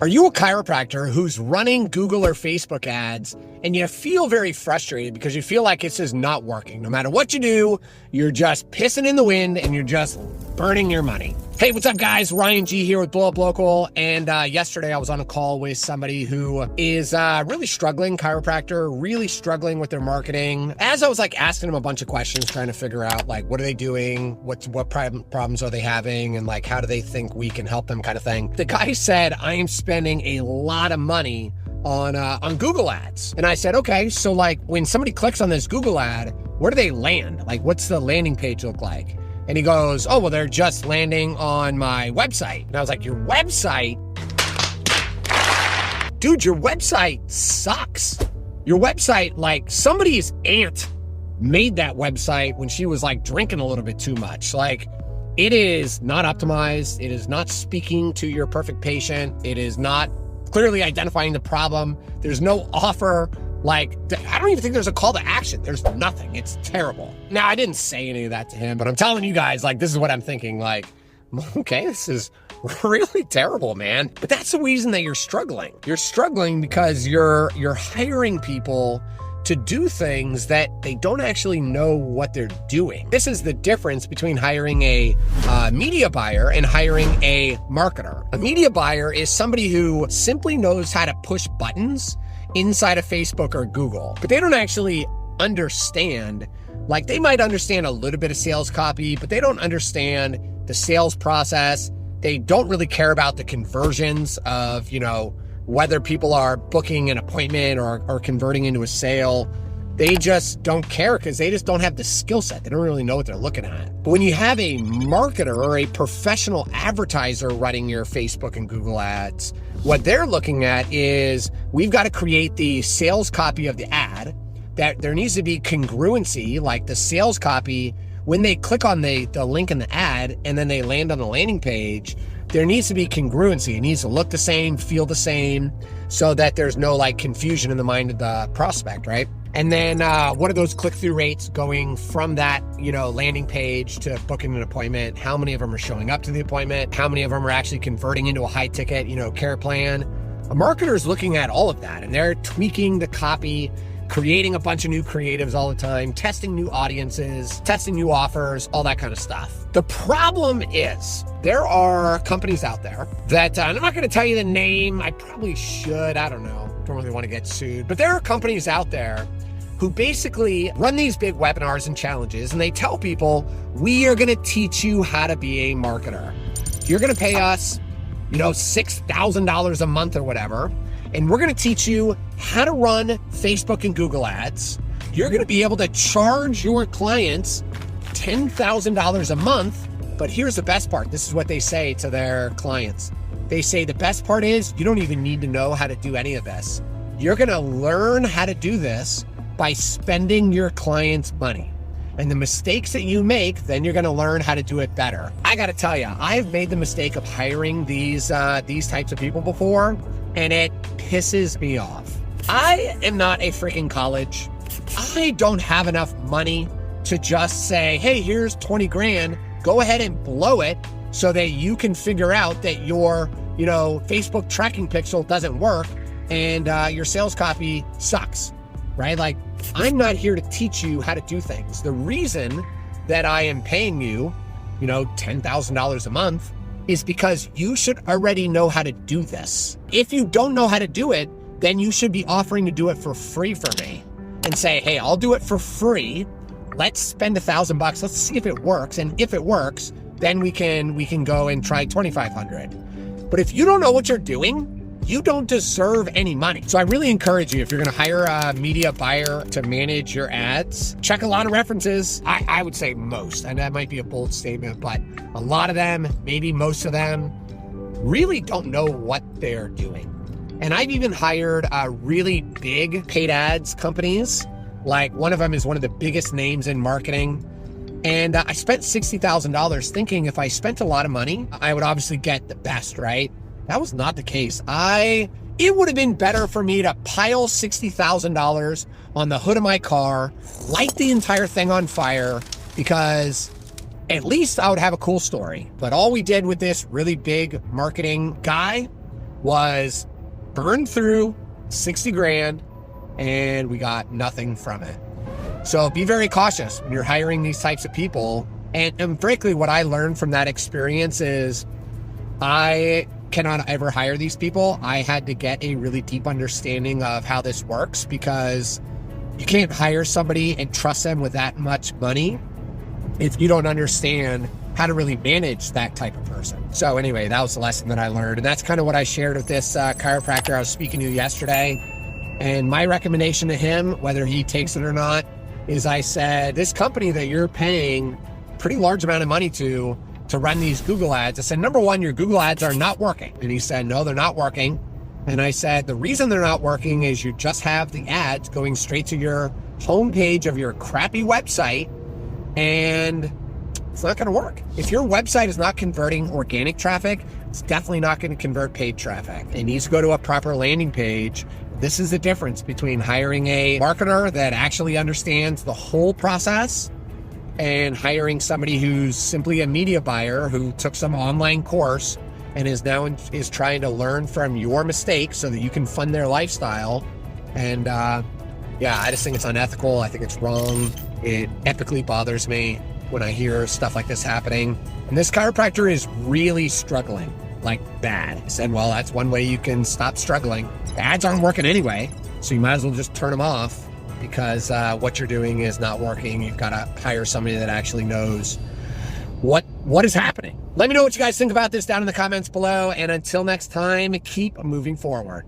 Are you a chiropractor who's running Google or Facebook ads and you feel very frustrated because you feel like this is not working? No matter what you do, you're just pissing in the wind and you're just burning your money. Hey, what's up guys? Ryan G here with BlowUp Local. And yesterday I was on a call with somebody who is really struggling, chiropractor, really struggling with their marketing. As I was asking them a bunch of questions, trying to figure out what are they doing? What problems are they having? And how do they think we can help them kind of thing. The guy said, I am spending a lot of money on Google ads. And I said, okay, so when somebody clicks on this Google ad, where do they land? What's the landing page look like? And he goes, oh, well, they're just landing on my website. And I was like, your website? Dude, your website sucks. Your website, somebody's aunt made that website when she was drinking a little bit too much. It is not optimized. It is not speaking to your perfect patient. It is not clearly identifying the problem. There's no offer. I don't even think there's a call to action. There's nothing. It's terrible. Now, I didn't say any of that to him, but I'm telling you guys, this is what I'm thinking. Okay, this is really terrible, man. But that's the reason that you're struggling. You're struggling because you're hiring people to do things that they don't actually know what they're doing. This is the difference between hiring a media buyer and hiring a marketer. A media buyer is somebody who simply knows how to push buttons inside of Facebook or Google, but they don't actually understand. They might understand a little bit of sales copy, but they don't understand the sales process. They don't really care about the conversions of, whether people are booking an appointment or converting into a sale. They just don't care because they just don't have the skill set. They don't really know what they're looking at. But when you have a marketer or a professional advertiser running your Facebook and Google ads, what they're looking at is, we've got to create the sales copy of the ad, that there needs to be congruency, the sales copy, when they click on the link in the ad and then they land on the landing page, there needs to be congruency. It needs to look the same, feel the same, so that there's no confusion in the mind of the prospect, right? And then what are those click-through rates going from that, landing page to booking an appointment? How many of them are showing up to the appointment? How many of them are actually converting into a high-ticket, care plan? A marketer is looking at all of that, and they're tweaking the copy, creating a bunch of new creatives all the time, testing new audiences, testing new offers, all that kind of stuff. The problem is, there are companies out there that, and I'm not going to tell you the name, I probably should, I don't know, don't really want to get sued, but there are companies out there who basically run these big webinars and challenges, and they tell people, we are going to teach you how to be a marketer. You're going to pay us, $6,000 a month or whatever, and we're going to teach you how to run Facebook and Google ads. You're going to be able to charge your clients $10,000 a month. But here's the best part. This is what they say to their clients. They say the best part is, you don't even need to know how to do any of this. You're going to learn how to do this by spending your clients' money. And the mistakes that you make, then you're going to learn how to do it better. I got to tell you, I've made the mistake of hiring these types of people before, and it pisses me off. I am not a freaking college. I don't have enough money to just say, hey, here's 20 grand. Go ahead and blow it so that you can figure out that your, Facebook tracking pixel doesn't work and your sales copy sucks, right? I'm not here to teach you how to do things. The reason that I am paying you, $10,000 a month is because you should already know how to do this. If you don't know how to do it, then you should be offering to do it for free for me and say, hey, I'll do it for free. Let's spend $1,000. Let's see if it works. And if it works, then we can go and try 2,500. But if you don't know what you're doing, you don't deserve any money. So I really encourage you, if you're going to hire a media buyer to manage your ads, check a lot of references. I would say most, and that might be a bold statement, but a lot of them, maybe most of them, really don't know what they're doing. And I've even hired really big paid ads companies. One of them is one of the biggest names in marketing. And I spent $60,000 thinking if I spent a lot of money, I would obviously get the best, right? That was not the case. It would have been better for me to pile $60,000 on the hood of my car, light the entire thing on fire, because at least I would have a cool story. But all we did with this really big marketing guy was burned through 60 grand and we got nothing from it. So be very cautious when you're hiring these types of people. And frankly, what I learned from that experience is I cannot ever hire these people. I had to get a really deep understanding of how this works, because you can't hire somebody and trust them with that much money if you don't understand how to really manage that type of person. So anyway, that was the lesson that I learned. And that's kind of what I shared with this chiropractor I was speaking to yesterday. And my recommendation to him, whether he takes it or not, is I said, this company that you're paying pretty large amount of money to run these Google ads, I said, number one, your Google ads are not working. And he said, no, they're not working. And I said, the reason they're not working is you just have the ads going straight to your homepage of your crappy website, and it's not going to work. If your website is not converting organic traffic, it's definitely not going to convert paid traffic. It needs to go to a proper landing page. This is the difference between hiring a marketer that actually understands the whole process and hiring somebody who's simply a media buyer who took some online course and is trying to learn from your mistakes so that you can fund their lifestyle. And yeah, I just think it's unethical. I think it's wrong. It epically bothers me when I hear stuff like this happening. And this chiropractor is really struggling, like bad. I said, well, that's one way you can stop struggling. The ads aren't working anyway, so you might as well just turn them off, because what you're doing is not working. You've got to hire somebody that actually knows what is happening. Let me know what you guys think about this down in the comments below. And until next time, keep moving forward.